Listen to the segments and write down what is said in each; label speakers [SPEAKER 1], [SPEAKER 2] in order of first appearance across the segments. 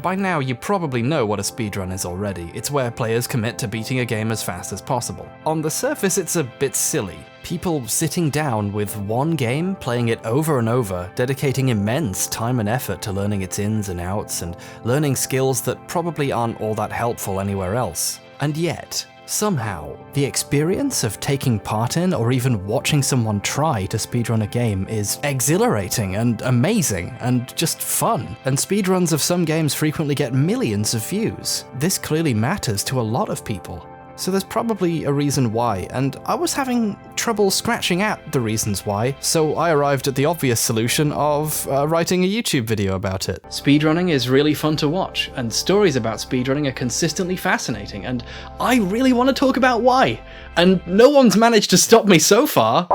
[SPEAKER 1] By now, you probably know what a speedrun is already. It's where players commit to beating a game as fast as possible. On the surface, it's a bit silly. People sitting down with one game, playing it over and over, dedicating immense time and effort to learning its ins and outs, and learning skills that probably aren't all that helpful anywhere else. And yet, somehow, the experience of taking part in or even watching someone try to speedrun a game is exhilarating and amazing and just fun. And speedruns of some games frequently get millions of views. This clearly matters to a lot of people. So there's probably a reason why, and I was having trouble scratching at the reasons why, so I arrived at the obvious solution of writing a YouTube video about it. Speedrunning is really fun to watch, and stories about speedrunning are consistently fascinating, and I really want to talk about why, and no one's managed to stop me so far.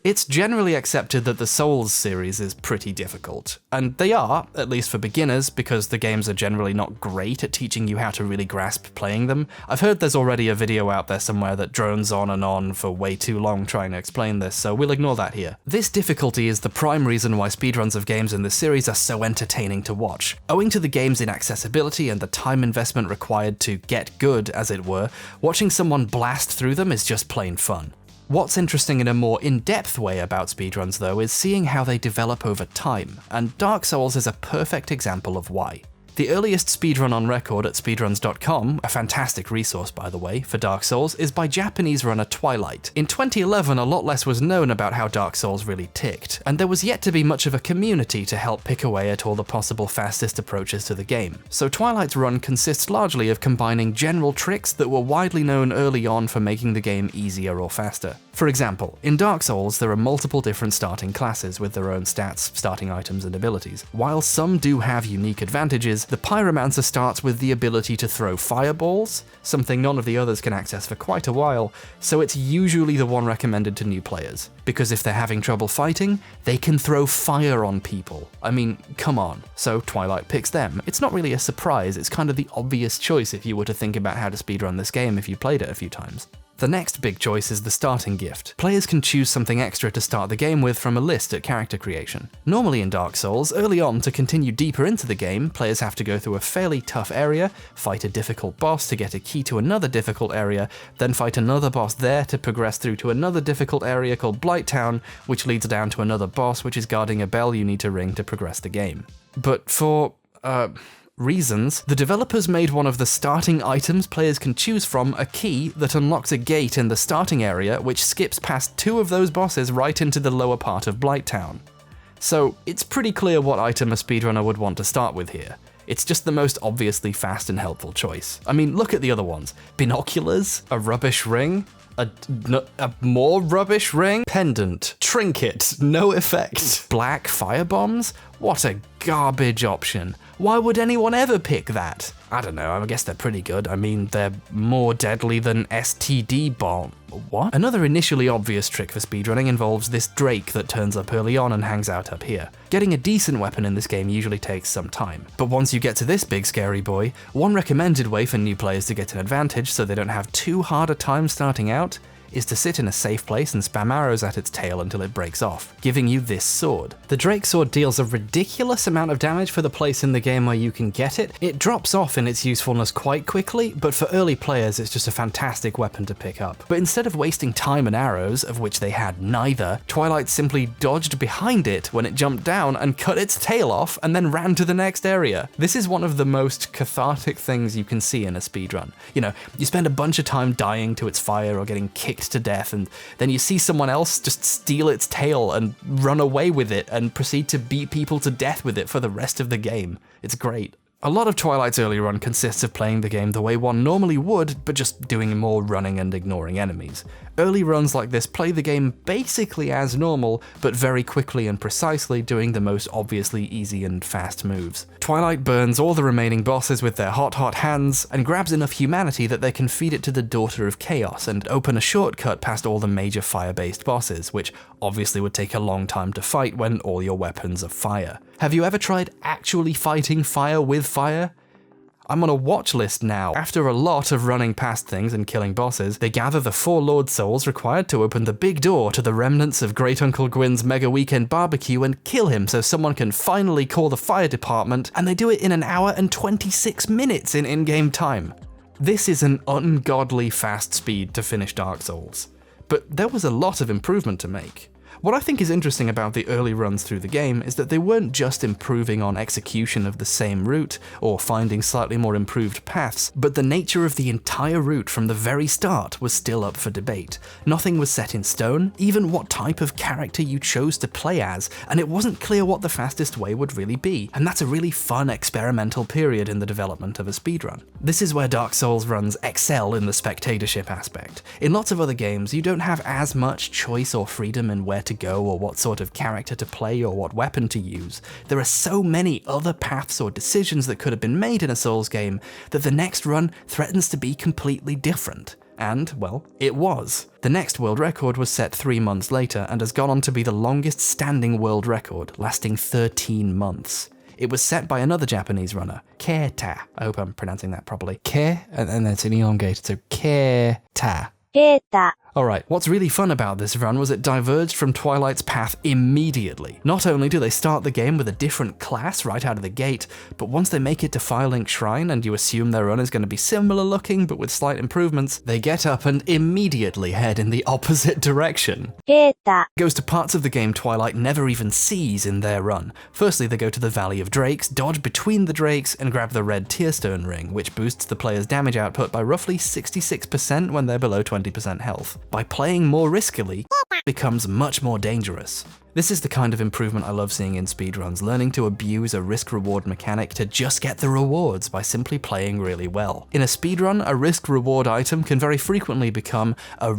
[SPEAKER 1] It's generally accepted that the Souls series is pretty difficult, and they are, at least for beginners, because the games are generally not great at teaching you how to really grasp playing them. I've heard there's already a video out there somewhere that drones on and on for way too long trying to explain this, so we'll ignore that here. This difficulty is the prime reason why speedruns of games in this series are so entertaining to watch. Owing to the game's inaccessibility and the time investment required to get good, as it were, watching someone blast through them is just plain fun. What's interesting in a more in-depth way about speedruns though is seeing how they develop over time, and Dark Souls is a perfect example of why. The earliest speedrun on record at speedruns.com, a fantastic resource by the way, for Dark Souls, is by Japanese runner Twilight. In 2011, a lot less was known about how Dark Souls really ticked, and there was yet to be much of a community to help pick away at all the possible fastest approaches to the game. So Twilight's run consists largely of combining general tricks that were widely known early on for making the game easier or faster. For example, in Dark Souls there are multiple different starting classes with their own stats, starting items and abilities. While some do have unique advantages, the Pyromancer starts with the ability to throw fireballs, something none of the others can access for quite a while, so it's usually the one recommended to new players. Because if they're having trouble fighting, they can throw fire on people. I mean, come on. So Twilight picks them. It's not really a surprise, it's kind of the obvious choice if you were to think about how to speedrun this game if you played it a few times. The next big choice is the starting gift. Players can choose something extra to start the game with from a list at character creation. Normally in Dark Souls, early on to continue deeper into the game, players have to go through a fairly tough area, fight a difficult boss to get a key to another difficult area, then fight another boss there to progress through to another difficult area called Blighttown, which leads down to another boss which is guarding a bell you need to ring to progress the game. But for, reasons, the developers made one of the starting items players can choose from a key that unlocks a gate in the starting area which skips past two of those bosses right into the lower part of Blighttown. So it's pretty clear what item a speedrunner would want to start with here. It's just the most obviously fast and helpful choice. I mean, look at the other ones. Binoculars? A rubbish ring? A more rubbish ring? Pendant. Trinket. No effect. Black firebombs? What a garbage option. Why would anyone ever pick that? I don't know, I guess they're pretty good. I mean, they're more deadly than STD bomb. What? Another initially obvious trick for speedrunning involves this Drake that turns up early on and hangs out up here. Getting a decent weapon in this game usually takes some time. But once you get to this big scary boy, one recommended way for new players to get an advantage so they don't have too hard a time starting out is to sit in a safe place and spam arrows at its tail until it breaks off, giving you this sword. The Drake sword deals a ridiculous amount of damage for the place in the game where you can get it. It drops off in its usefulness quite quickly, but for early players it's just a fantastic weapon to pick up. But instead of wasting time and arrows, of which they had neither, Twilight simply dodged behind it when it jumped down and cut its tail off and then ran to the next area. This is one of the most cathartic things you can see in a speedrun. You know, you spend a bunch of time dying to its fire or getting kicked to death, and then you see someone else just steal its tail and run away with it and proceed to beat people to death with it for the rest of the game. It's great. A lot of Twilight's early run consists of playing the game the way one normally would, but just doing more running and ignoring enemies. Early runs like this play the game basically as normal, but very quickly and precisely doing the most obviously easy and fast moves. Twilight burns all the remaining bosses with their hot hands, and grabs enough humanity that they can feed it to the Daughter of Chaos and open a shortcut past all the major fire-based bosses, which obviously would take a long time to fight when all your weapons are fire. Have you ever tried actually fighting fire with fire? I'm on a watch list now. After a lot of running past things and killing bosses, they gather the 4 Lord Souls required to open the big door to the remnants of Great Uncle Gwyn's Mega Weekend Barbecue and kill him so someone can finally call the fire department, and they do it in 1 hour and 26 minutes in in-game time. This is an ungodly fast speed to finish Dark Souls, but there was a lot of improvement to make. What I think is interesting about the early runs through the game is that they weren't just improving on execution of the same route or finding slightly more improved paths, but the nature of the entire route from the very start was still up for debate. Nothing was set in stone, even what type of character you chose to play as, and it wasn't clear what the fastest way would really be, and that's a really fun experimental period in the development of a speedrun. This is where Dark Souls runs excel in the spectatorship aspect. In lots of other games, you don't have as much choice or freedom in where to go or what sort of character to play or what weapon to use. There are so many other paths or decisions that could have been made in a Souls game that the next run threatens to be completely different. And, well, it was. The next world record was set 3 months later and has gone on to be the longest standing world record, lasting 13 months. It was set by another Japanese runner, Keita. I hope I'm pronouncing that properly. Ke, and then it's an elongated, so Keita.
[SPEAKER 2] Keita.
[SPEAKER 1] Alright, what's really fun about this run was it diverged from Twilight's path immediately. Not only do they start the game with a different class right out of the gate, but once they make it to Firelink Shrine and you assume their run is going to be similar looking but with slight improvements, they get up and immediately head in the opposite direction.
[SPEAKER 2] Keita.
[SPEAKER 1] Goes to parts of the game Twilight never even sees in their run. Firstly, they go to the Valley of Drakes, dodge between the drakes, and grab the red Tearstone ring, which boosts the player's damage output by roughly 66% when they're below 20% health. By playing more riskily, it becomes much more dangerous. This is the kind of improvement I love seeing in speedruns, learning to abuse a risk-reward mechanic to just get the rewards by simply playing really well. In a speedrun, a risk-reward item can very frequently become a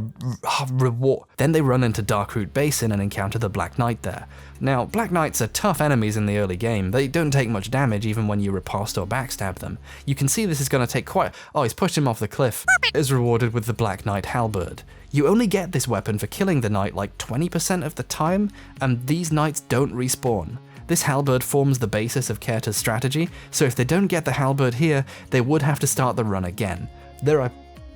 [SPEAKER 1] reward. Then they run into Darkroot Basin and encounter the Black Knight there. Now, Black Knights are tough enemies in the early game. They don't take much damage even when you riposte or backstab them. You can see this is going to take quite— oh, he's pushed him off the cliff. Is rewarded with the Black Knight Halberd. You only get this weapon for killing the knight like 20% of the time, and these knights don't respawn. This halberd forms the basis of Keita's strategy, so if they don't get the halberd here, they would have to start the run again. There are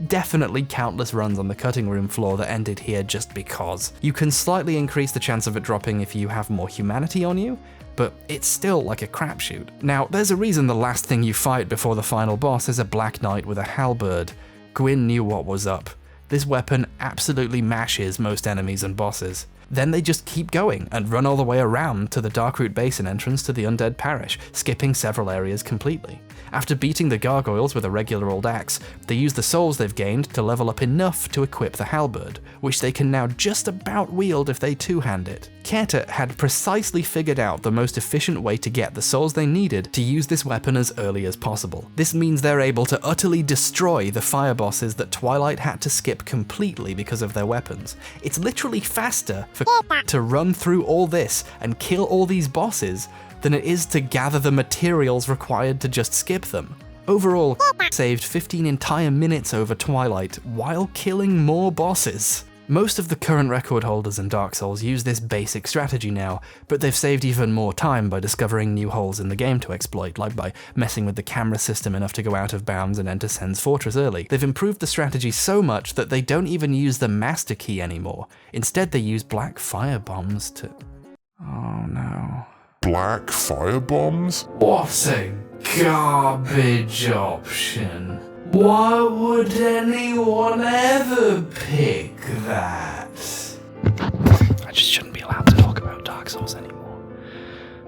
[SPEAKER 1] definitely countless runs on the cutting room floor that ended here just because. You can slightly increase the chance of it dropping if you have more humanity on you, but it's still like a crapshoot. Now, there's a reason the last thing you fight before the final boss is a Black Knight with a halberd. Gwyn knew what was up. This weapon absolutely mashes most enemies and bosses. Then they just keep going and run all the way around to the Darkroot Basin entrance to the Undead Parish, skipping several areas completely. After beating the gargoyles with a regular old axe, they use the souls they've gained to level up enough to equip the halberd, which they can now just about wield if they two-hand it. Keita had precisely figured out the most efficient way to get the souls they needed to use this weapon as early as possible. This means they're able to utterly destroy the fire bosses that Twilight had to skip completely because of their weapons. It's literally faster for to run through all this and kill all these bosses than it is to gather the materials required to just skip them. Overall, saved 15 entire minutes over Twilight while killing more bosses. Most of the current record holders in Dark Souls use this basic strategy now, but they've saved even more time by discovering new holes in the game to exploit, like by messing with the camera system enough to go out of bounds and enter Sen's Fortress early. They've improved the strategy so much that they don't even use the master key anymore. Instead, they use black fire bombs to— oh no.
[SPEAKER 3] Black fire bombs?
[SPEAKER 1] What a garbage option. Why would anyone ever pick that? I just shouldn't be allowed to talk about Dark Souls anymore.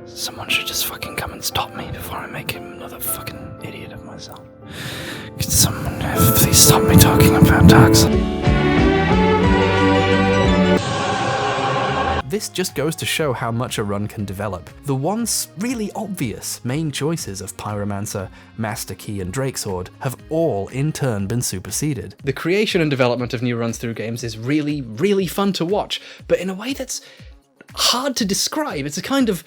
[SPEAKER 1] Someone should just fucking come and stop me before I make another fucking idiot of myself. Could someone please stop me talking about Dark Souls? This just goes to show how much a run can develop. The once really obvious main choices of Pyromancer, Master Key, and Drakesword have all in turn been superseded. The creation and development of new runs through games is really, really fun to watch, but in a way that's hard to describe. It's a kind of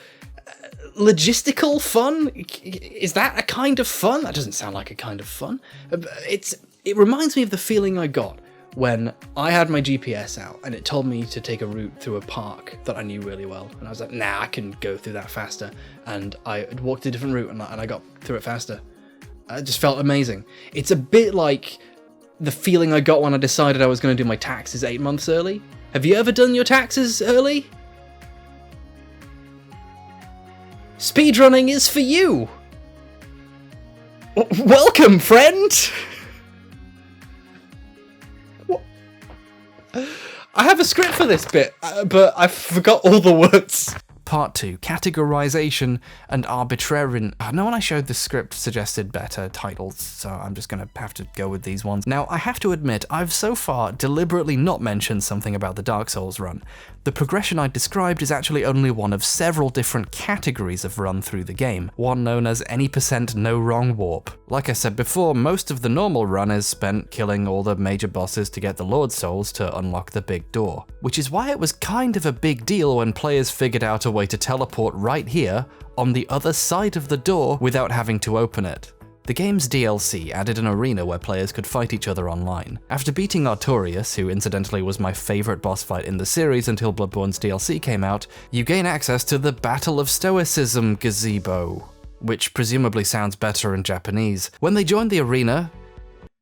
[SPEAKER 1] logistical fun? Is that a kind of fun? That doesn't sound like a kind of fun. It reminds me of the feeling I got when I had my GPS out and it told me to take a route through a park that I knew really well. And I was like, nah, I can go through that faster. And I walked a different route and I got through it faster.
[SPEAKER 2] It just felt amazing. It's a bit like the feeling I got when I decided I was going to do my taxes 8 months early. Have you ever done your taxes early? Speedrunning is for you! Welcome, friend! What? I have a script for this bit, but I forgot all the words.
[SPEAKER 1] Part 2, categorization and arbitrarian. No one I showed the script suggested better titles, so I'm just gonna have to go with these ones. Now, I have to admit, I've so far deliberately not mentioned something about the Dark Souls run. The progression I described is actually only one of several different categories of run through the game, one known as any % no wrong warp. Like I said before, most of the normal run is spent killing all the major bosses to get the Lord Souls to unlock the big door, which is why it was kind of a big deal when players figured out a way to teleport right here on the other side of the door without having to open it. The game's DLC added an arena where players could fight each other online. After beating Artorias, who incidentally was my favourite boss fight in the series until Bloodborne's DLC came out, you gain access to the Battle of Stoicism gazebo, which presumably sounds better in Japanese. When they join the arena,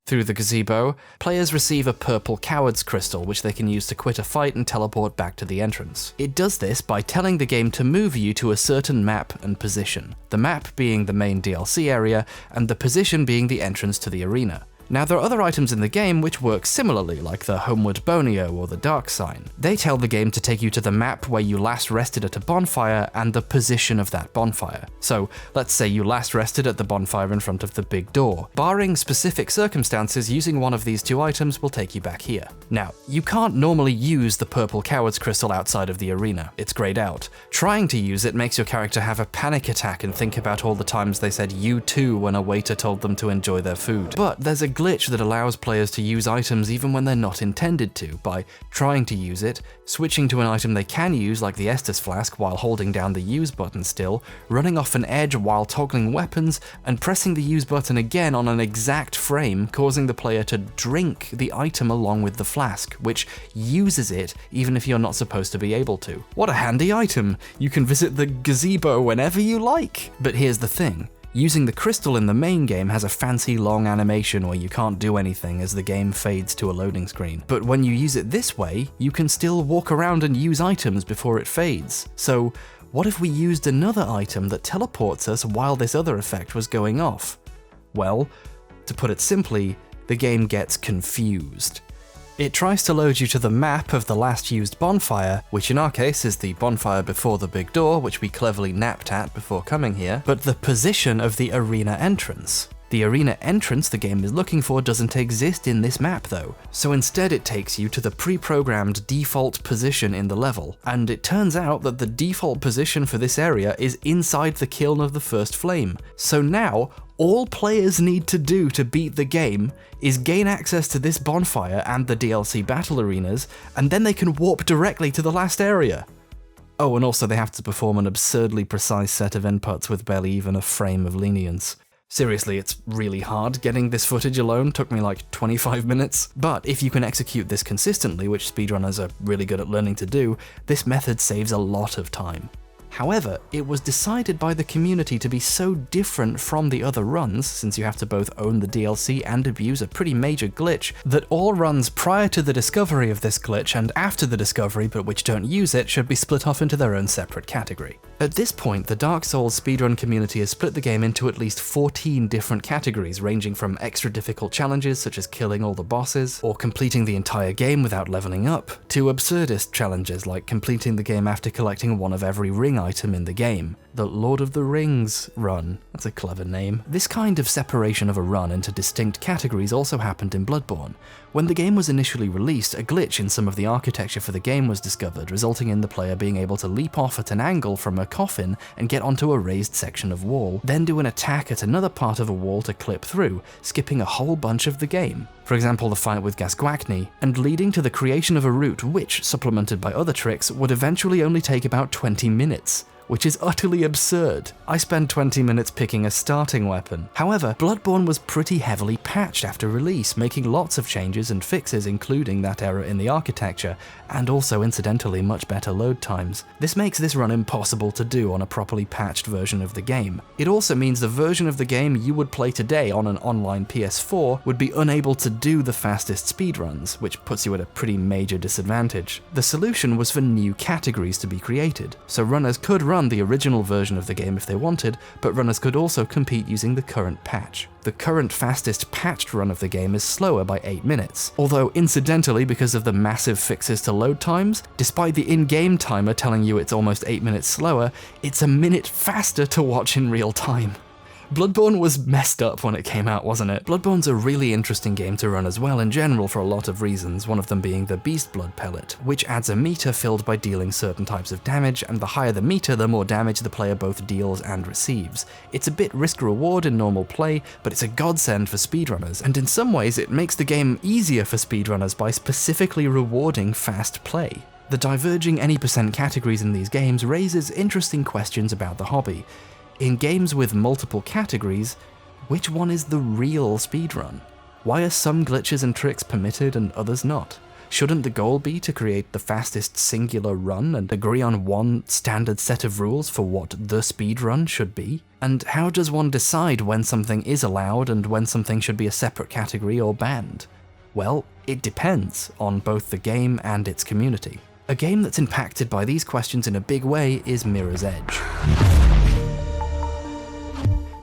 [SPEAKER 1] through the gazebo, players receive a purple coward's crystal, which they can use to quit a fight and teleport back to the entrance. It does this by telling the game to move you to a certain map and position, the map being the main DLC area, and the position being the entrance to the arena. Now, there are other items in the game which work similarly, like the Homeward Bonio or the Dark Sign. They tell the game to take you to the map where you last rested at a bonfire and the position of that bonfire. So, let's say you last rested at the bonfire in front of the big door. Barring specific circumstances, using one of these two items will take you back here. Now, you can't normally use the purple coward's crystal outside of the arena. It's grayed out. Trying to use it makes your character have a panic attack and think about all the times they said you too when a waiter told them to enjoy their food. But there's a glitch that allows players to use items even when they're not intended to, by trying to use it, switching to an item they can use like the Estus Flask while holding down the use button still, running off an edge while toggling weapons, and pressing the use button again on an exact frame, causing the player to drink the item along with the flask, which uses it even if you're not supposed to be able to. What a handy item! You can visit the gazebo whenever you like! But here's the thing. Using the crystal in the main game has a fancy long animation where you can't do anything as the game fades to a loading screen. But when you use it this way, you can still walk around and use items before it fades. So what if we used another item that teleports us while this other effect was going off? Well, to put it simply, the game gets confused. It tries to load you to the map of the last used bonfire, which in our case is the bonfire before the big door, which we cleverly napped at before coming here, but the position of the arena entrance. The arena entrance the game is looking for doesn't exist in this map though, so instead it takes you to the pre-programmed default position in the level, and it turns out that the default position for this area is inside the kiln of the first flame. So now, all players need to do to beat the game is gain access to this bonfire and the DLC battle arenas, and then they can warp directly to the last area. Oh, and also they have to perform an absurdly precise set of inputs with barely even a frame of lenience. Seriously, it's really hard. Getting this footage alone took me like 25 minutes. But if you can execute this consistently, which speedrunners are really good at learning to do, this method saves a lot of time. However, it was decided by the community to be so different from the other runs, since you have to both own the DLC and abuse a pretty major glitch, that all runs prior to the discovery of this glitch and after the discovery but which don't use it should be split off into their own separate category. At this point, the Dark Souls speedrun community has split the game into at least 14 different categories, ranging from extra difficult challenges such as killing all the bosses, or completing the entire game without leveling up, to absurdist challenges like completing the game after collecting one of every ring item in the game. The Lord of the Rings run. That's a clever name. This kind of separation of a run into distinct categories also happened in Bloodborne. When the game was initially released, a glitch in some of the architecture for the game was discovered, resulting in the player being able to leap off at an angle from a coffin and get onto a raised section of wall, then do an attack at another part of a wall to clip through, skipping a whole bunch of the game. For example, the fight with Gasguacni, and leading to the creation of a route which, supplemented by other tricks, would eventually only take about 20 minutes. which is utterly absurd. I spent 20 minutes picking a starting weapon. However, Bloodborne was pretty heavily patched after release, making lots of changes and fixes, including that error in the architecture, and also incidentally much better load times. This makes this run impossible to do on a properly patched version of the game. It also means the version of the game you would play today on an online PS4 would be unable to do the fastest speedruns, which puts you at a pretty major disadvantage. The solution was for new categories to be created, so runners could run the original version of the game if they wanted, but runners could also compete using the current patch. The current fastest patched run of the game is slower by 8 minutes, although incidentally, because of the massive fixes to load times, despite the in-game timer telling you it's almost 8 minutes slower, it's a minute faster to watch in real time. Bloodborne was messed up when it came out, wasn't it? Bloodborne's a really interesting game to run as well in general for a lot of reasons, one of them being the Beast Blood pellet, which adds a meter filled by dealing certain types of damage, and the higher the meter, the more damage the player both deals and receives. It's a bit risk-reward in normal play, but it's a godsend for speedrunners, and in some ways it makes the game easier for speedrunners by specifically rewarding fast play. The diverging any percent categories in these games raises interesting questions about the hobby. In games with multiple categories, which one is the real speedrun? Why are some glitches and tricks permitted and others not? Shouldn't the goal be to create the fastest singular run and agree on one standard set of rules for what the speedrun should be? And how does one decide when something is allowed and when something should be a separate category or banned? Well, it depends on both the game and its community. A game that's impacted by these questions in a big way is Mirror's Edge.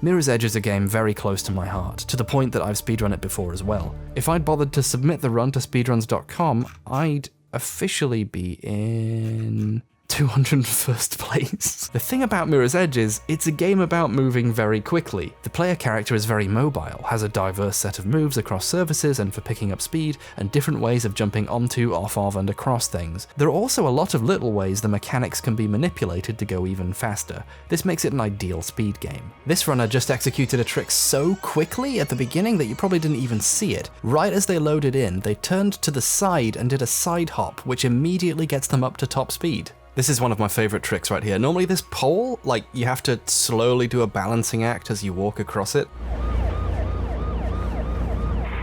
[SPEAKER 1] Mirror's Edge is a game very close to my heart, to the point that I've speedrun it before as well. If I'd bothered to submit the run to speedruns.com, I'd officially be in 201st place. The thing about Mirror's Edge is, it's a game about moving very quickly. The player character is very mobile, has a diverse set of moves across surfaces and for picking up speed, and different ways of jumping onto, off of, and across things. There are also a lot of little ways the mechanics can be manipulated to go even faster. This makes it an ideal speed game. This runner just executed a trick so quickly at the beginning that you probably didn't even see it. Right as they loaded in, they turned to the side and did a side hop, which immediately gets them up to top speed. This is one of my favorite tricks right here. Normally this pole, like, you have to slowly do a balancing act as you walk across it.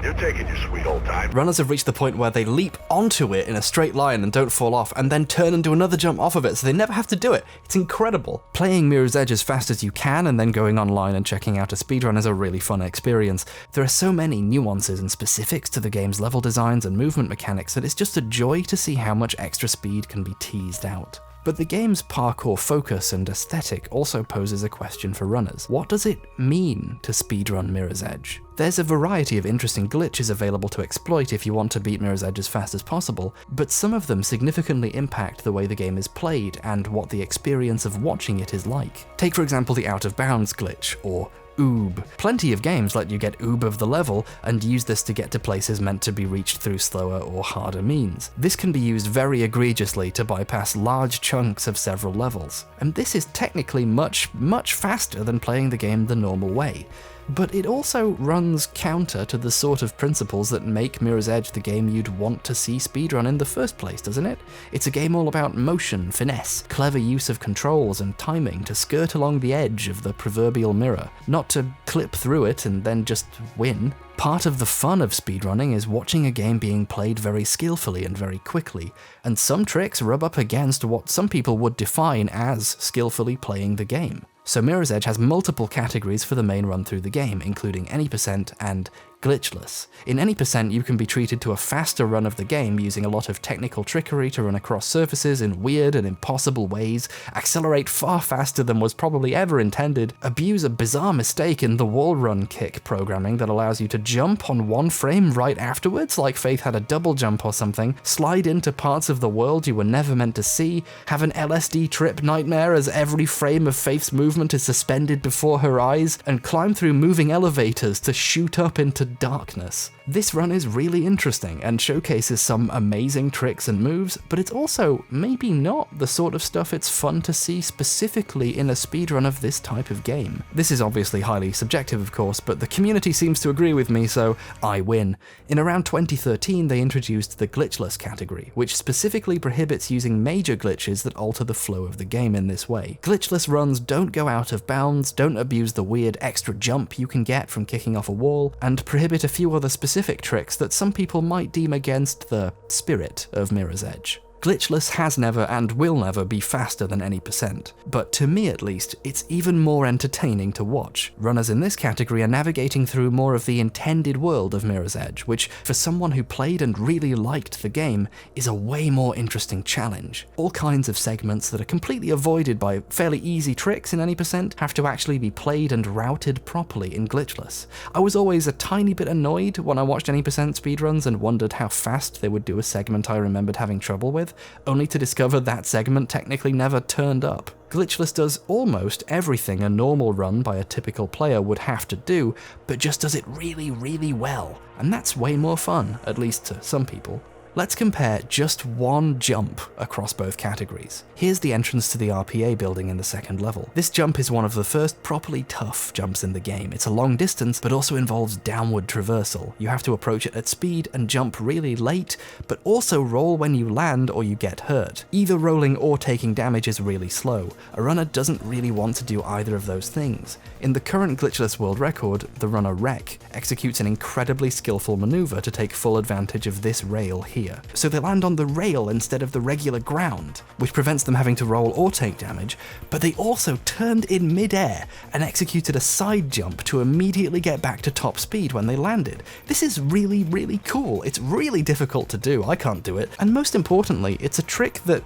[SPEAKER 4] You're taking your sweet old time.
[SPEAKER 1] Runners have reached the point where they leap onto it in a straight line and don't fall off, and then turn and do another jump off of it, so they never have to do it. It's incredible. Playing Mirror's Edge as fast as you can and then going online and checking out a speedrun is a really fun experience. There are so many nuances and specifics to the game's level designs and movement mechanics that it's just a joy to see how much extra speed can be teased out. But the game's parkour focus and aesthetic also poses a question for runners. What does it mean to speedrun Mirror's Edge? There's a variety of interesting glitches available to exploit if you want to beat Mirror's Edge as fast as possible, but some of them significantly impact the way the game is played and what the experience of watching it is like. Take for example the out of bounds glitch, or oob. Plenty of games let you get oob of the level and use this to get to places meant to be reached through slower or harder means. This can be used very egregiously to bypass large chunks of several levels, and this is technically much faster than playing the game the normal way. But it also runs counter to the sort of principles that make Mirror's Edge the game you'd want to see speedrun in the first place, doesn't it? It's a game all about motion, finesse, clever use of controls and timing to skirt along the edge of the proverbial mirror, not to clip through it and then just win. Part of the fun of speedrunning is watching a game being played very skillfully and very quickly, and some tricks rub up against what some people would define as skillfully playing the game. So Mirror's Edge has multiple categories for the main run through the game, including any percent and glitchless. In any percent, you can be treated to a faster run of the game using a lot of technical trickery to run across surfaces in weird and impossible ways, accelerate far faster than was probably ever intended, abuse a bizarre mistake in the wall run kick programming that allows you to jump on one frame right afterwards, like Faith had a double jump or something, slide into parts of the world you were never meant to see, have an LSD trip nightmare as every frame of Faith's movement is suspended before her eyes, and climb through moving elevators to shoot up into darkness. This run is really interesting and showcases some amazing tricks and moves, but it's also maybe not the sort of stuff it's fun to see specifically in a speedrun of this type of game. This is obviously highly subjective, of course, but the community seems to agree with me, so I win. In around 2013, they introduced the glitchless category, which specifically prohibits using major glitches that alter the flow of the game in this way. Glitchless runs don't go out of bounds, don't abuse the weird extra jump you can get from kicking off a wall, and prohibit a few other specific tricks that some people might deem against the spirit of Mirror's Edge. Glitchless has never and will never be faster than any %, but to me at least, it's even more entertaining to watch. Runners in this category are navigating through more of the intended world of Mirror's Edge, which, for someone who played and really liked the game, is a way more interesting challenge. All kinds of segments that are completely avoided by fairly easy tricks in any % have to actually be played and routed properly in Glitchless. I was always a tiny bit annoyed when I watched any % speedruns and wondered how fast they would do a segment I remembered having trouble with, only to discover that segment technically never turned up. Glitchless does almost everything a normal run by a typical player would have to do, but just does it really, really well. And that's way more fun, at least to some people. Let's compare just one jump across both categories. Here's the entrance to the RPA building in the second level. This jump is one of the first properly tough jumps in the game. It's a long distance, but also involves downward traversal. You have to approach it at speed and jump really late, but also roll when you land or you get hurt. Either rolling or taking damage is really slow. A runner doesn't really want to do either of those things. In the current glitchless world record, the runner Wreck executes an incredibly skillful maneuver to take full advantage of this rail here. So they land on the rail instead of the regular ground, which prevents them having to roll or take damage, but they also turned in mid-air and executed a side jump to immediately get back to top speed when they landed. This is really, really cool. It's really difficult to do, I can't do it, and most importantly, it's a trick that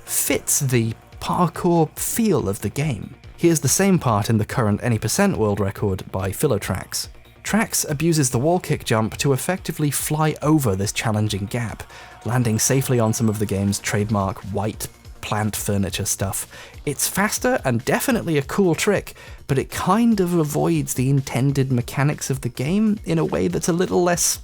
[SPEAKER 1] fits the parkour feel of the game. Here's the same part in the current any % world record by Philotrax. Trax abuses the wall kick jump to effectively fly over this challenging gap, landing safely on some of the game's trademark white plant furniture stuff. It's faster and definitely a cool trick, but it kind of avoids the intended mechanics of the game in a way that's a little less,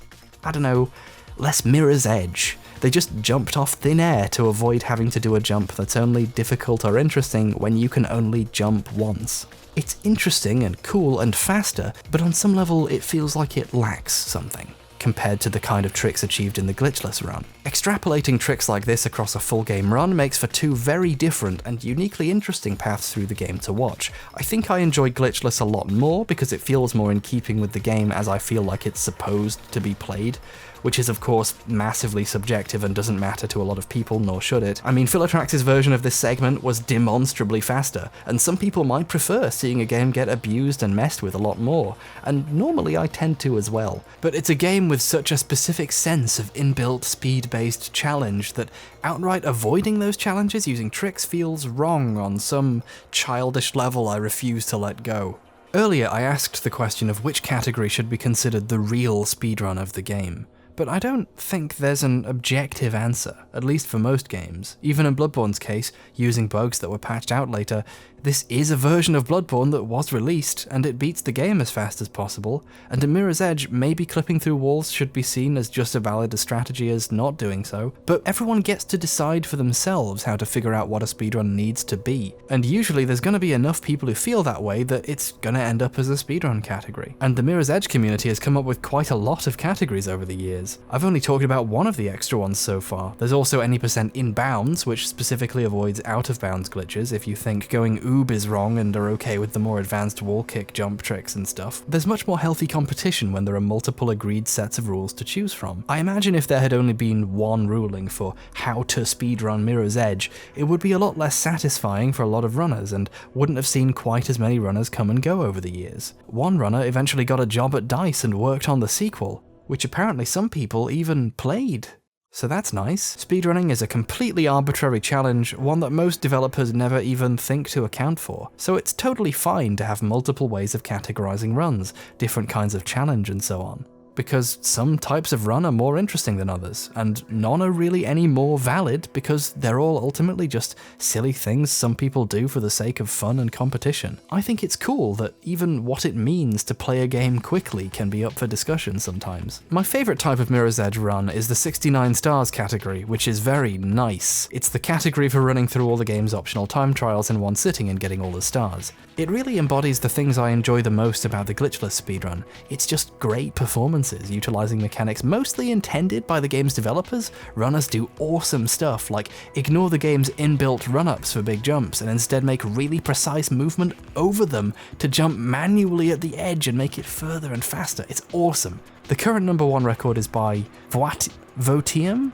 [SPEAKER 1] less Mirror's Edge. They just jumped off thin air to avoid having to do a jump that's only difficult or interesting when you can only jump once. It's interesting and cool and faster, but on some level it feels like it lacks something compared to the kind of tricks achieved in the glitchless run. Extrapolating tricks like this across a full game run makes for two very different and uniquely interesting paths through the game to watch. I think I enjoy glitchless a lot more because it feels more in keeping with the game as I feel like it's supposed to be played, which is of course massively subjective and doesn't matter to a lot of people, nor should it. I mean, Philotrax's version of this segment was demonstrably faster, and some people might prefer seeing a game get abused and messed with a lot more, and normally I tend to as well. But it's a game with such a specific sense of inbuilt speed-based challenge that outright avoiding those challenges using tricks feels wrong on some childish level I refuse to let go. Earlier I asked the question of which category should be considered the real speedrun of the game. But I don't think there's an objective answer, at least for most games. Even in Bloodborne's case, using bugs that were patched out later, this is a version of Bloodborne that was released, and it beats the game as fast as possible, and in Mirror's Edge, maybe clipping through walls should be seen as just as valid a strategy as not doing so, but everyone gets to decide for themselves how to figure out what a speedrun needs to be, and usually there's gonna be enough people who feel that way that it's gonna end up as a speedrun category. And the Mirror's Edge community has come up with quite a lot of categories over the years. I've only talked about one of the extra ones so far. There's also any % inbounds, which specifically avoids out-of-bounds glitches if you think going oob is wrong and are okay with the more advanced wall kick jump tricks and stuff. There's much more healthy competition when there are multiple agreed sets of rules to choose from. I imagine if there had only been one ruling for how to speedrun Mirror's Edge, it would be a lot less satisfying for a lot of runners and wouldn't have seen quite as many runners come and go over the years. One runner eventually got a job at DICE and worked on the sequel, which apparently some people even played. So that's nice. Speedrunning is a completely arbitrary challenge, one that most developers never even think to account for. So it's totally fine to have multiple ways of categorizing runs, different kinds of challenge and so on. because some types of run are more interesting than others, and none are really any more valid because they're all ultimately just silly things some people do for the sake of fun and competition. I think it's cool that even what it means to play a game quickly can be up for discussion sometimes. My favourite type of Mirror's Edge run is the 69 stars category, which is very nice. It's the category for running through all the game's optional time trials in one sitting and getting all the stars. It really embodies the things I enjoy the most about the glitchless speedrun. It's just great performances, utilising mechanics mostly intended by the game's developers. Runners do awesome stuff, like ignore the game's inbuilt run-ups for big jumps and instead make really precise movement over them to jump manually at the edge and make it further and faster. It's awesome. The current #1 record is by Voitiem?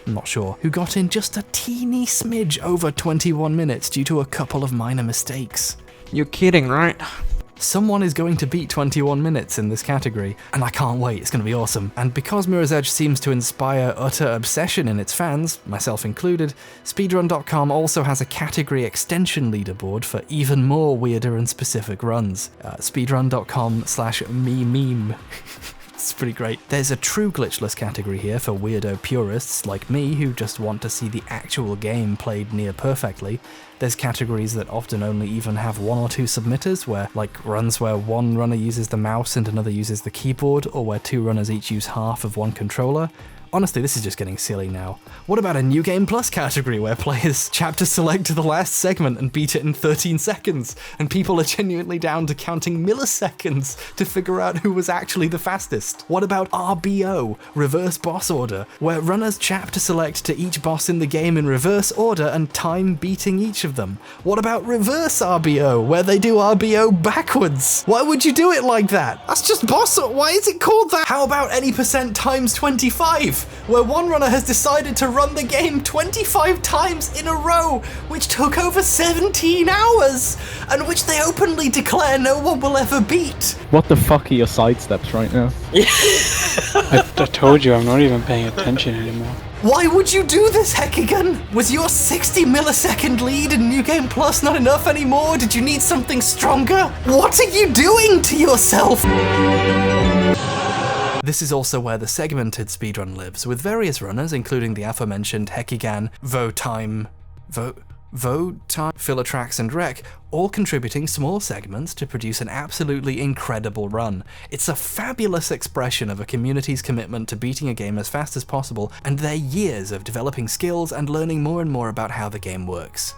[SPEAKER 1] I'm not sure, who got in just a teeny smidge over 21 minutes due to a couple of minor mistakes.
[SPEAKER 5] You're kidding, right?
[SPEAKER 1] Someone is going to beat 21 minutes in this category, and I can't wait, it's going to be awesome. And because Mirror's Edge seems to inspire utter obsession in its fans, myself included, Speedrun.com also has a category extension leaderboard for even more weirder and specific runs. Speedrun.com/me-meme. It's pretty great. There's a true glitchless category here for weirdo purists like me who just want to see the actual game played near perfectly. There's categories that often only even have 1 or 2 submitters, where like runs where one runner uses the mouse and another uses the keyboard, or where 2 runners each use half of one controller. Honestly, this is just getting silly now. What about a New Game Plus category where players chapter select to the last segment and beat it in 13 seconds, and people are genuinely down to counting milliseconds to figure out who was actually the fastest? What about RBO, Reverse Boss Order, where runners chapter select to each boss in the game in reverse order and time beating each of them? What about Reverse RBO, where they do RBO backwards? Why would you do it like that? That's just boss. Why is it called that? How about any percent times 25? Where one runner has decided to run the game 25 times in a row, which took over 17 hours, and which they openly declare no one will ever beat.
[SPEAKER 6] What the fuck are your sidesteps right now?
[SPEAKER 5] I told you, I'm not even paying attention anymore.
[SPEAKER 1] Why would you do this, Hekigan? Was your 60 millisecond lead in New Game Plus not enough anymore? Did you need something stronger? What are you doing to yourself? This is also where the segmented speedrun lives, with various runners, including the aforementioned Hekigan, Voitiem, Philotrax and Rek, all contributing small segments to produce an absolutely incredible run. It's a fabulous expression of a community's commitment to beating a game as fast as possible, and their years of developing skills and learning more and more about how the game works.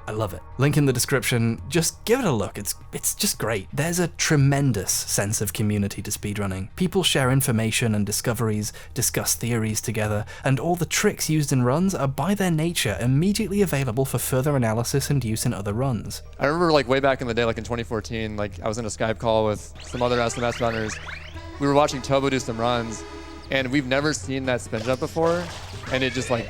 [SPEAKER 1] I love it. Link in the description, just give it a look, it's just great. There's a tremendous sense of community to speedrunning. People share information and discoveries, discuss theories together, and all the tricks used in runs are by their nature immediately available for further analysis and use in other runs.
[SPEAKER 7] I remember like way back in the day, like in 2014, like I was in a Skype call with some other SMS runners. We were watching Tobo do some runs, and we've never seen that spin jump before, and it just like,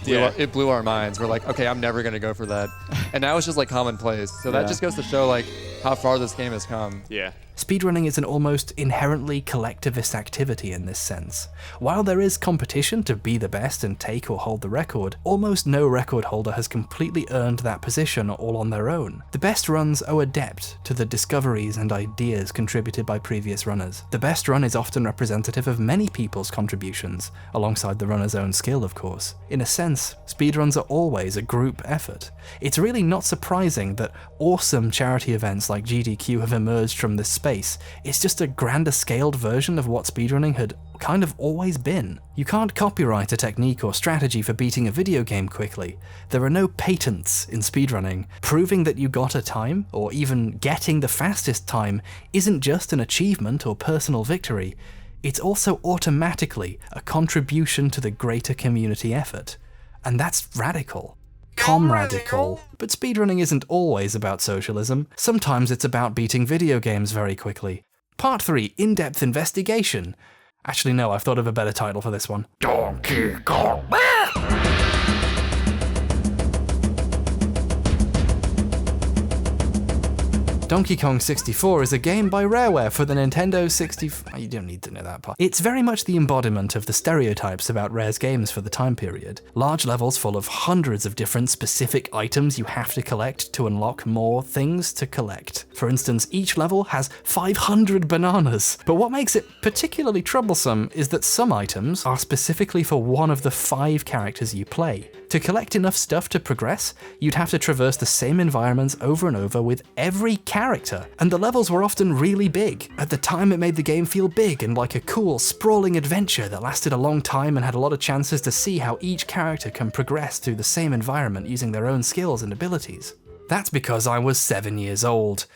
[SPEAKER 7] it blew our minds. We're like, okay, I'm never gonna go for that. And now it's just like commonplace. So that just goes to show like how far this game has come.
[SPEAKER 8] Yeah.
[SPEAKER 1] Speedrunning is an almost inherently collectivist activity in this sense. While there is competition to be the best and take or hold the record, almost no record holder has completely earned that position all on their own. The best runs owe a depth to the discoveries and ideas contributed by previous runners. The best run is often representative of many people's contributions, alongside the runner's own skill, of course. In a sense, speedruns are always a group effort. It's really not surprising that awesome charity events like GDQ have emerged from this space. It's just a grander scaled version of what speedrunning had kind of always been. You can't copyright a technique or strategy for beating a video game quickly. There are no patents in speedrunning. Proving that you got a time, or even getting the fastest time, isn't just an achievement or personal victory. It's also automatically a contribution to the greater community effort. And that's radical. Comradical. But speedrunning isn't always about socialism. Sometimes it's about beating video games very quickly. Part 3, In-Depth Investigation. Actually, no, I've thought of a better title for this one.
[SPEAKER 4] Donkey Kong.
[SPEAKER 1] Donkey Kong 64 is a game by Rareware for the Nintendo 64... You don't need to know that part. It's very much the embodiment of the stereotypes about Rare's games for the time period. Large levels full of hundreds of different specific items you have to collect to unlock more things to collect. For instance, each level has 500 bananas. But what makes it particularly troublesome is that some items are specifically for one of the 5 characters you play. To collect enough stuff to progress, you'd have to traverse the same environments over and over with every character, and the levels were often really big. At the time, it made the game feel big and like a cool, sprawling adventure that lasted a long time and had a lot of chances to see how each character can progress through the same environment using their own skills and abilities. That's because I was 7 years old.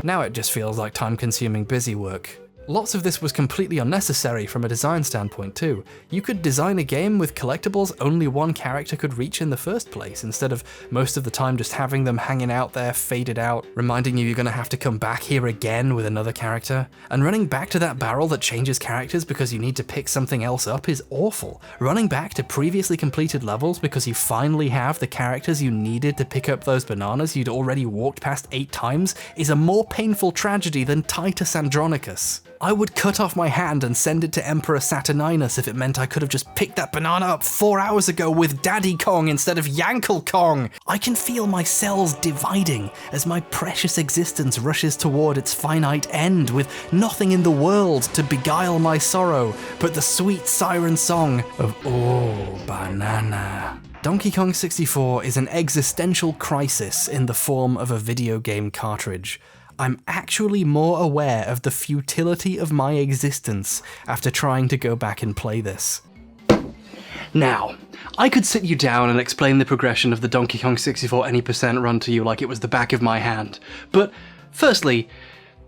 [SPEAKER 1] Now it just feels like time-consuming busy work. Lots of this was completely unnecessary from a design standpoint too. You could design a game with collectibles only one character could reach in the first place, instead of most of the time just having them hanging out there, faded out, reminding you you're gonna have to come back here again with another character. And running back to that barrel that changes characters because you need to pick something else up is awful. Running back to previously completed levels because you finally have the characters you needed to pick up those bananas you'd already walked past 8 times is a more painful tragedy than Titus Andronicus. I would cut off my hand and send it to Emperor Saturninus if it meant I could have just picked that banana up 4 hours ago with Daddy Kong instead of Yankel Kong. I can feel my cells dividing as my precious existence rushes toward its finite end with nothing in the world to beguile my sorrow but the sweet siren song of Oh Banana. Donkey Kong 64 is an existential crisis in the form of a video game cartridge. I'm actually more aware of the futility of my existence after trying to go back and play this.
[SPEAKER 2] Now, I could sit you down and explain the progression of the Donkey Kong 64 any% run to you like it was the back of my hand. But firstly,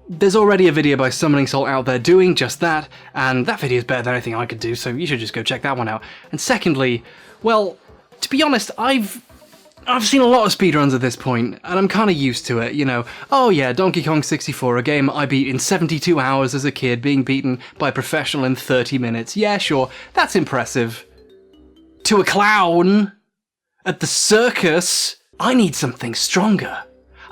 [SPEAKER 2] there's already a video by Summoning Salt out there doing just that, and that video is better than anything I could do, so you should just go check that one out. And secondly, well, to be honest, I've seen a lot of speedruns at this point, and I'm kind of used to it, you know. Oh yeah, Donkey Kong 64, a game I beat in 72 hours as a kid, being beaten by a professional in 30 minutes. Yeah, sure, that's impressive. To a clown at the circus, I need something stronger.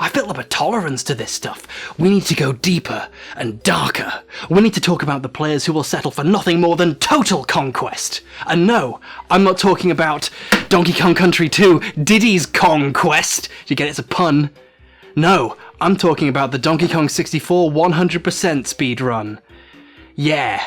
[SPEAKER 2] I've built up a tolerance to this stuff. We need to go deeper and darker. We need to talk about the players who will settle for nothing more than total conquest. And no, I'm not talking about Donkey Kong Country 2, Diddy's Conquest. You get it's a pun. No, I'm talking about the Donkey Kong 64 100% speedrun. Yeah.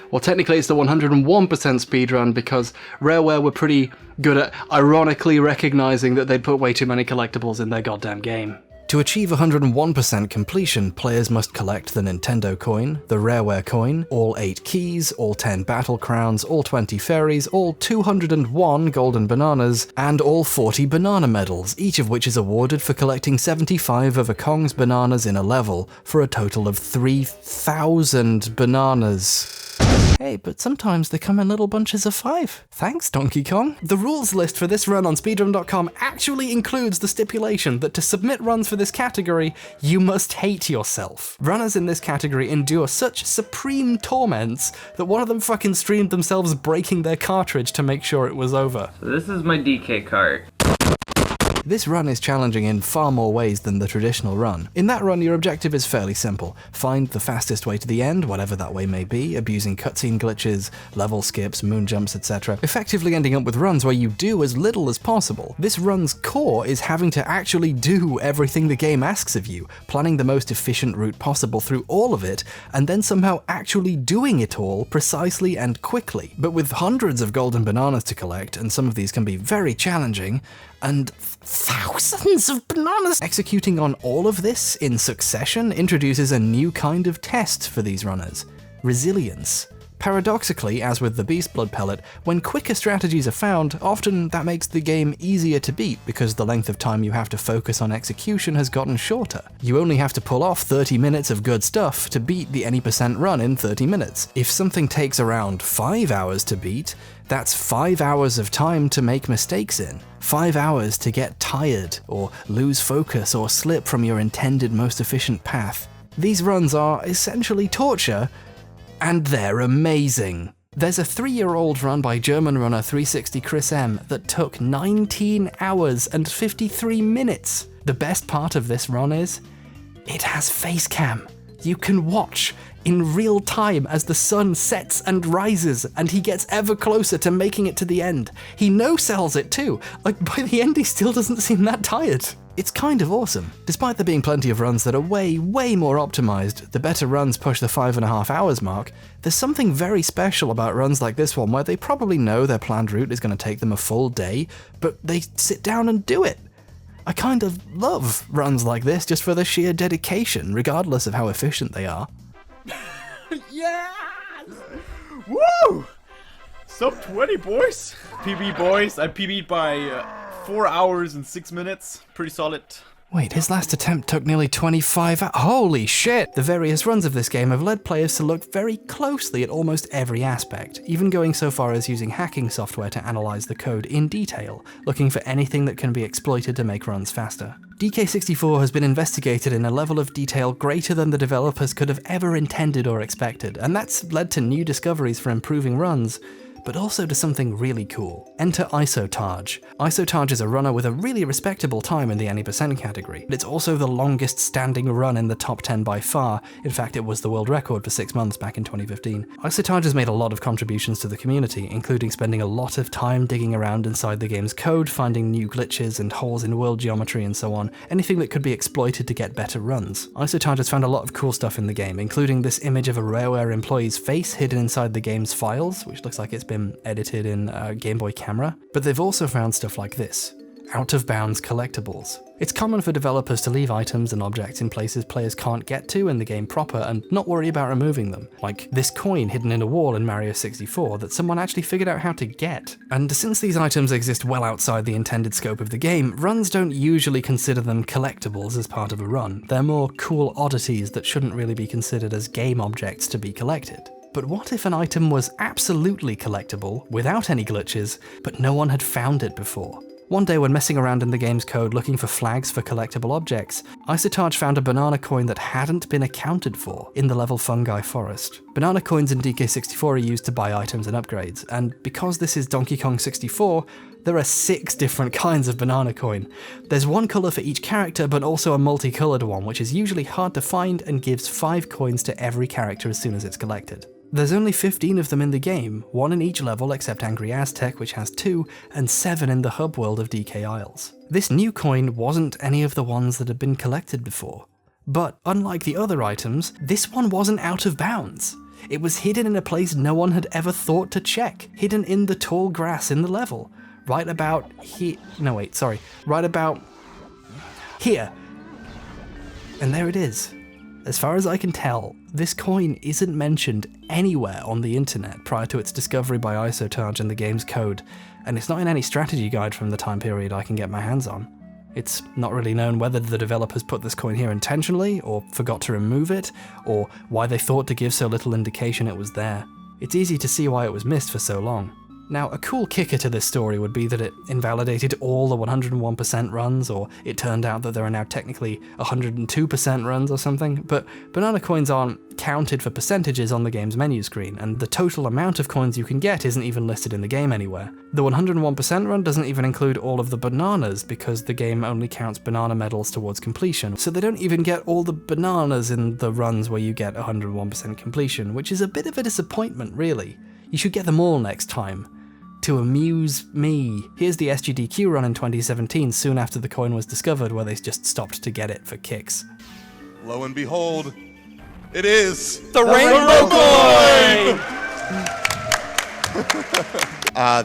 [SPEAKER 2] Well, technically it's the 101% speedrun because Rareware were pretty good at ironically recognizing that they'd put way too many collectibles in their goddamn game.
[SPEAKER 1] To achieve 101% completion, players must collect the Nintendo coin, the Rareware coin, all 8 keys, all 10 battle crowns, all 20 fairies, all 201 golden bananas, and all 40 banana medals, each of which is awarded for collecting 75 of a Kong's bananas in a level, for a total of 3,000 bananas. Hey, but sometimes they come in little bunches of 5. Thanks, Donkey Kong. The rules list for this run on speedrun.com actually includes the stipulation that to submit runs for this category, you must hate yourself. Runners in this category endure such supreme torments that one of them fucking streamed themselves breaking their cartridge to make sure it was over.
[SPEAKER 8] So this is my DK cart.
[SPEAKER 1] This run is challenging in far more ways than the traditional run. In that run, your objective is fairly simple. Find the fastest way to the end, whatever that way may be, abusing cutscene glitches, level skips, moon jumps, etc., effectively ending up with runs where you do as little as possible. This run's core is having to actually do everything the game asks of you, planning the most efficient route possible through all of it, and then somehow actually doing it all precisely and quickly. But with hundreds of golden bananas to collect, and some of these can be very challenging, and thousands of bananas. Executing on all of this in succession introduces a new kind of test for these runners: resilience. Paradoxically, as with the Beast Blood pellet, when quicker strategies are found, often that makes the game easier to beat because the length of time you have to focus on execution has gotten shorter. You only have to pull off 30 minutes of good stuff to beat the any% run in 30 minutes. If something takes around 5 hours to beat, that's 5 hours of time to make mistakes in. 5 hours to get tired, or lose focus, or slip from your intended most efficient path. These runs are essentially torture, and they're amazing. There's a 3-year-old run by German runner 360 Chris M that took 19 hours and 53 minutes. The best part of this run is, it has face cam. You can watch in real time as the sun sets and rises, and he gets ever closer to making it to the end. He no-sells it too. Like, by the end he still doesn't seem that tired. It's kind of awesome. Despite there being plenty of runs that are way more optimized, the better runs push the 5.5 hours mark, there's something very special about runs like this one where they probably know their planned route is going to take them a full day, but they sit down and do it. I kind of love runs like this just for the sheer dedication, regardless of how efficient they are.
[SPEAKER 9] Yes! Woo! Sub 20, boys. PB, boys. I PB'd by 4 hours and 6 minutes. Pretty solid.
[SPEAKER 1] Wait, his last attempt took nearly 25 hours. Holy shit! The various runs of this game have led players to look very closely at almost every aspect, even going so far as using hacking software to analyze the code in detail, looking for anything that can be exploited to make runs faster. DK64 has been investigated in a level of detail greater than the developers could have ever intended or expected, and that's led to new discoveries for improving runs, but also to something really cool. Enter Isotage. Isotage is a runner with a really respectable time in the any percent category, but it's also the longest standing run in the top 10 by far. In fact, it was the world record for 6 months back in 2015. Isotage has made a lot of contributions to the community, including spending a lot of time digging around inside the game's code, finding new glitches and holes in world geometry and so on, anything that could be exploited to get better runs. Isotage has found a lot of cool stuff in the game, including this image of a Rareware employee's face hidden inside the game's files, which looks like it's been edited in Game Boy camera, but they've also found stuff like this. Out-of-bounds collectibles. It's common for developers to leave items and objects in places players can't get to in the game proper and not worry about removing them, like this coin hidden in a wall in Mario 64 that someone actually figured out how to get. And since these items exist well outside the intended scope of the game, runs don't usually consider them collectibles as part of a run. They're more cool oddities that shouldn't really be considered as game objects to be collected. But what if an item was absolutely collectible, without any glitches, but no one had found it before? One day when messing around in the game's code looking for flags for collectible objects, Isotage found a banana coin that hadn't been accounted for in the level Fungi Forest. Banana coins in DK64 are used to buy items and upgrades, and because this is Donkey Kong 64, there are 6 different kinds of banana coin. There's one colour for each character, but also a multicoloured one, which is usually hard to find and gives 5 coins to every character as soon as it's collected. There's only 15 of them in the game, 1 in each level except Angry Aztec, which has 2, and 7 in the hub world of DK Isles. This new coin wasn't any of the ones that had been collected before. But unlike the other items, this one wasn't out of bounds. It was hidden in a place no one had ever thought to check, hidden in the tall grass in the level. Right about here. No, wait, sorry. Right about here. And there it is. As far as I can tell, this coin isn't mentioned anywhere on the internet prior to its discovery by Isotage in the game's code, and it's not in any strategy guide from the time period I can get my hands on. It's not really known whether the developers put this coin here intentionally, or forgot to remove it, or why they thought to give so little indication it was there. It's easy to see why it was missed for so long. Now, a cool kicker to this story would be that it invalidated all the 101% runs, or it turned out that there are now technically 102% runs or something, but banana coins aren't counted for percentages on the game's menu screen, and the total amount of coins you can get isn't even listed in the game anywhere. The 101% run doesn't even include all of the bananas, because the game only counts banana medals towards completion, so they don't even get all the bananas in the runs where you get 101% completion, which is a bit of a disappointment, really. You should get them all next time. To amuse me. Here's the SGDQ run in 2017, soon after the coin was discovered, where they just stopped to get it for kicks.
[SPEAKER 10] Lo and behold, it is
[SPEAKER 7] The rainbow coin!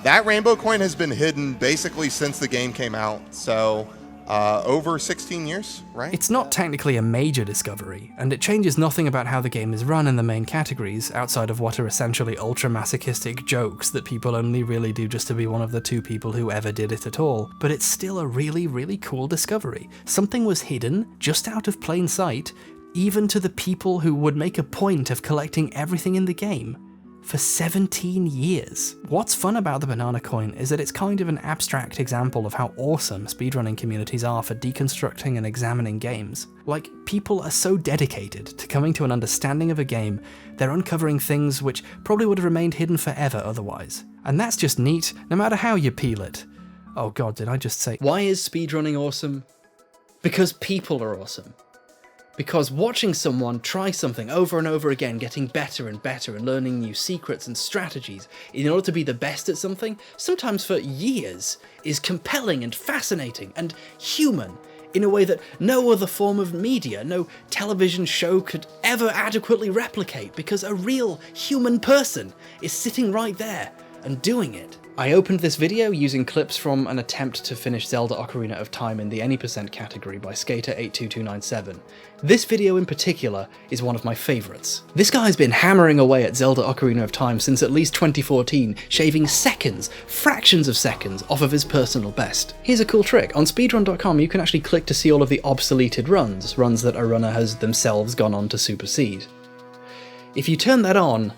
[SPEAKER 10] That rainbow coin has been hidden basically since the game came out, so over 16 years, right?
[SPEAKER 1] It's not technically a major discovery, and it changes nothing about how the game is run in the main categories, outside of what are essentially ultra-masochistic jokes that people only really do just to be one of the 2 people who ever did it at all. But it's still a really cool discovery. Something was hidden, just out of plain sight, even to the people who would make a point of collecting everything in the game. For 17 years. What's fun about the banana coin is that it's kind of an abstract example of how awesome speedrunning communities are for deconstructing and examining games. Like, people are so dedicated to coming to an understanding of a game, they're uncovering things which probably would have remained hidden forever otherwise. And that's just neat, no matter how you peel it. Oh god, did I just say...
[SPEAKER 2] Why is speedrunning awesome? Because people are awesome. Because watching someone try something over and over again, getting better and better and learning new secrets and strategies in order to be the best at something, sometimes for years, is compelling and fascinating and human in a way that no other form of media, no television show could ever adequately replicate, because a real human person is sitting right there and doing it. I opened this video using clips from an attempt to finish Zelda Ocarina of Time in the any % category by Skater82297. This video in particular is one of my favourites. This guy's been hammering away at Zelda Ocarina of Time since at least 2014, shaving seconds, fractions of seconds, off of his personal best. Here's a cool trick. On speedrun.com you can actually click to see all of the obsoleted runs that a runner has themselves gone on to supersede. If you turn that on,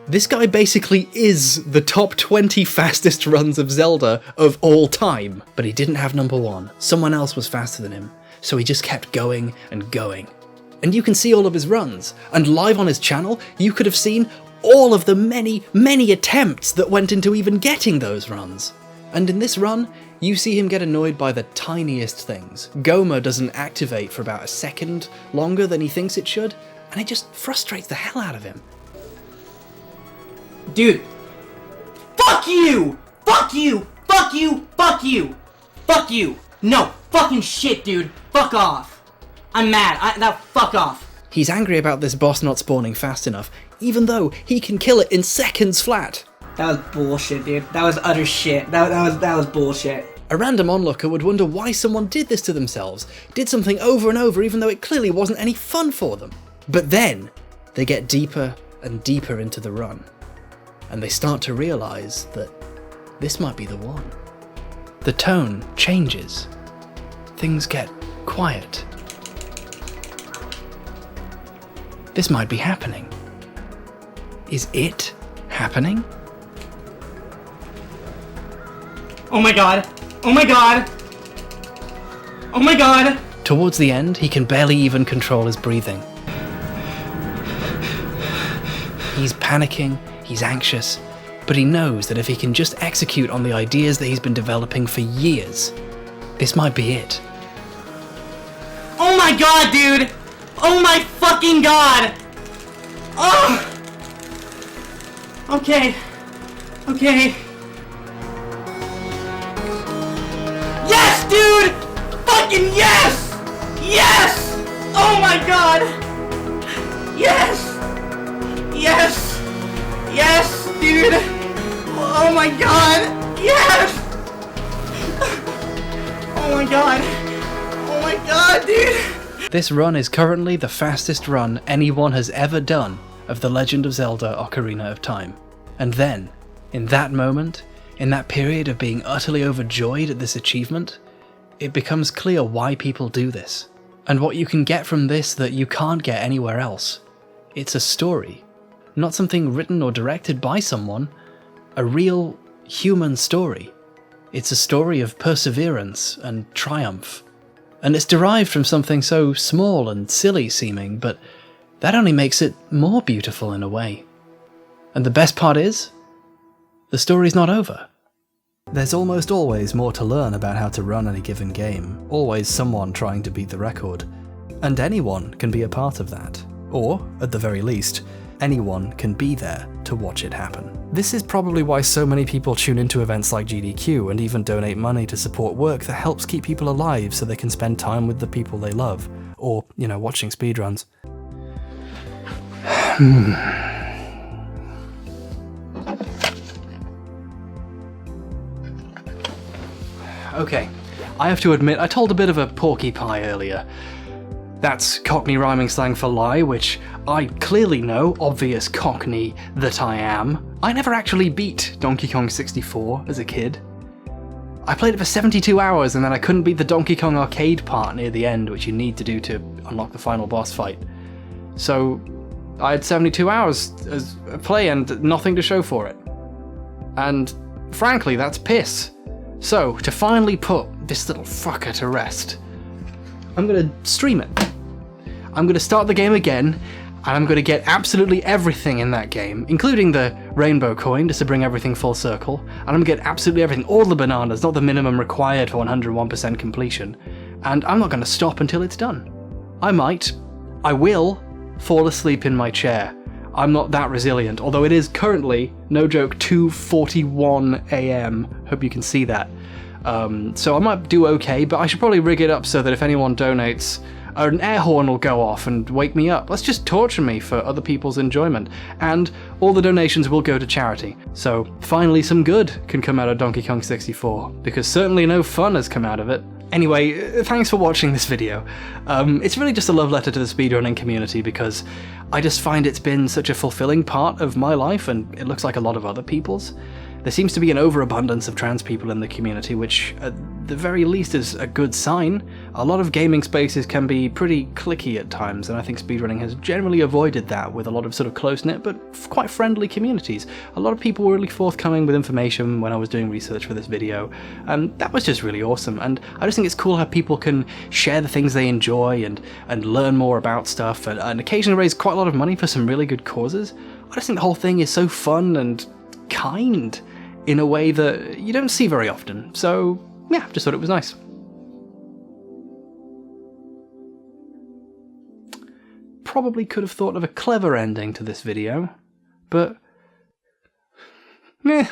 [SPEAKER 2] this guy basically is the top 20 fastest runs of Zelda of all time. But he didn't have number 1. Someone else was faster than him, so he just kept going and going. And you can see all of his runs, and live on his channel, you could have seen all of the many, many attempts that went into even getting those runs. And in this run, you see him get annoyed by the tiniest things. Goma doesn't activate for about a second longer than he thinks it should, and it just frustrates the hell out of him.
[SPEAKER 11] Dude, fuck you! Fuck you! Fuck you! Fuck you! Fuck you! No, fucking shit, dude. Fuck off. I'm mad. Fuck off.
[SPEAKER 2] He's angry about this boss not spawning fast enough, even though he can kill it in seconds flat.
[SPEAKER 11] That was bullshit, dude. That was utter shit. That was bullshit.
[SPEAKER 2] A random onlooker would wonder why someone did this to themselves, did something over and over even though it clearly wasn't any fun for them. But then, they get deeper and deeper into the run. And they start to realise that this might be the one. The tone changes. Things get quiet. This might be happening. Is it happening?
[SPEAKER 11] Oh my god! Oh my god! Oh my god!
[SPEAKER 2] Towards the end, he can barely even control his breathing. He's panicking. He's anxious, but he knows that if he can just execute on the ideas that he's been developing for years, this might be it.
[SPEAKER 11] Oh my god, dude! Oh my fucking god! Oh! Okay. Okay. Yes, dude! Fucking yes! Yes! Oh my god! Yes! Yes! Yes, dude! Oh my god! Yes! Oh my god! Oh my god, dude!
[SPEAKER 2] This run is currently the fastest run anyone has ever done of The Legend of Zelda Ocarina of Time. And then, in that moment, in that period of being utterly overjoyed at this achievement, it becomes clear why people do this. And what you can get from this that you can't get anywhere else. It's a story. Not something written or directed by someone, a real human story. It's a story of perseverance and triumph. And it's derived from something so small and silly seeming, but that only makes it more beautiful in a way. And the best part is, the story's not over. There's almost always more to learn about how to run any given game, always someone trying to beat the record. And anyone can be a part of that. Or, at the very least, anyone can be there to watch it happen. This is probably why so many people tune into events like GDQ and even donate money to support work that helps keep people alive so they can spend time with the people they love. Or, watching speedruns. Okay, I have to admit I told a bit of a porky pie earlier. That's Cockney rhyming slang for lie, which I clearly know, obvious Cockney that I am. I never actually beat Donkey Kong 64 as a kid. I played it for 72 hours and then I couldn't beat the Donkey Kong arcade part near the end, which you need to do to unlock the final boss fight. So I had 72 hours as a play and nothing to show for it. And frankly, that's piss. So, to finally put this little fucker to rest, I'm gonna stream it. I'm gonna start the game again, and I'm gonna get absolutely everything in that game, including the rainbow coin, just to bring everything full circle, and I'm gonna get absolutely everything, all the bananas, not the minimum required for 101% completion, and I'm not going to stop until it's done. I will fall asleep in my chair. I'm not that resilient, although it is currently, no joke, 2:41 AM. Hope you can see that. So I might do okay, but I should probably rig it up so that if anyone donates, an air horn will go off and wake me up. Let's just torture me for other people's enjoyment. And all the donations will go to charity. So finally some good can come out of Donkey Kong 64, because certainly no fun has come out of it. Anyway, thanks for watching this video. It's really just a love letter to the speedrunning community because I just find it's been such a fulfilling part of my life, and it looks like a lot of other people's. There seems to be an overabundance of trans people in the community, which at the very least is a good sign. A lot of gaming spaces can be pretty cliquey at times, and I think speedrunning has generally avoided that with a lot of sort of close-knit but quite friendly communities. A lot of people were really forthcoming with information when I was doing research for this video, and that was just really awesome. And I just think it's cool how people can share the things they enjoy and learn more about stuff, and occasionally raise quite a lot of money for some really good causes. I just think the whole thing is so fun and kind in a way that you don't see very often. So yeah, just thought it was nice. Probably could have thought of a clever ending to this video, but meh.